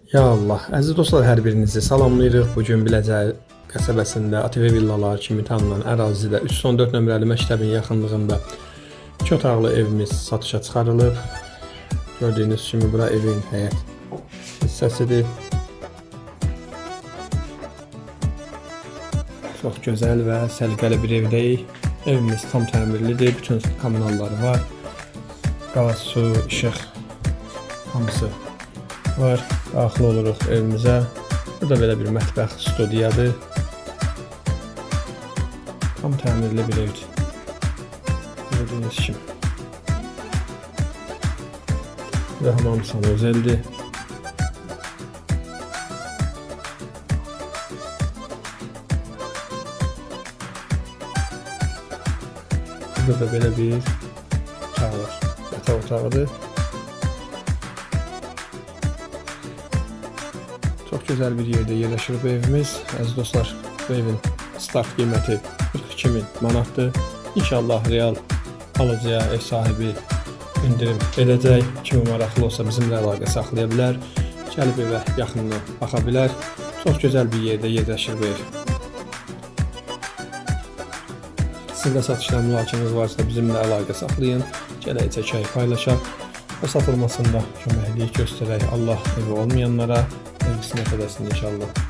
Ya Allah, əziz dostlar, hər birinizi salamlayırıq. Bu gün Biləcək qəsəbəsində ATV villaları kimi tanınan ərazidə 314 nömrəli məktəbin yaxınlığında 2 otaqlı evimiz satışa çıxarılıb. Gördüyünüz kimi bura evin həyət hissəsidir. Çox gözəl və səliqəli bir evdəyik. Evimiz tam təmirlidir, bütün kommunalları var. Qaz, su, işıq hamısı var. Daxil oluruq evimizə. Burada belə bir mətbəx, studiyadır. Tam təmirli bir evdir. Gördüyünüz kimi. Və hamam sanuzeldir. Burada da belə bir otaq var. Yataq otağıdır. Çox gözəl bir yerdə yerləşir bu evimiz. Əziz dostlar, bu evin start qiyməti 42.000 manatdır. İnşallah real alıcıya ev sahibi indirim edəcək. Kimi maraqlı olsa bizimlə əlaqə saxlaya bilər. Gəlib evə yaxından baxa bilər. Çox gözəl bir yerdə yerləşir bu ev. Sizin də satışla mülakiniz varsa bizimlə əlaqə saxlayın. Gələk çəkək, paylaşaq və satılmasında köməklik göstərək. Allah evi olmayanlara evgisini edəsin inşallah.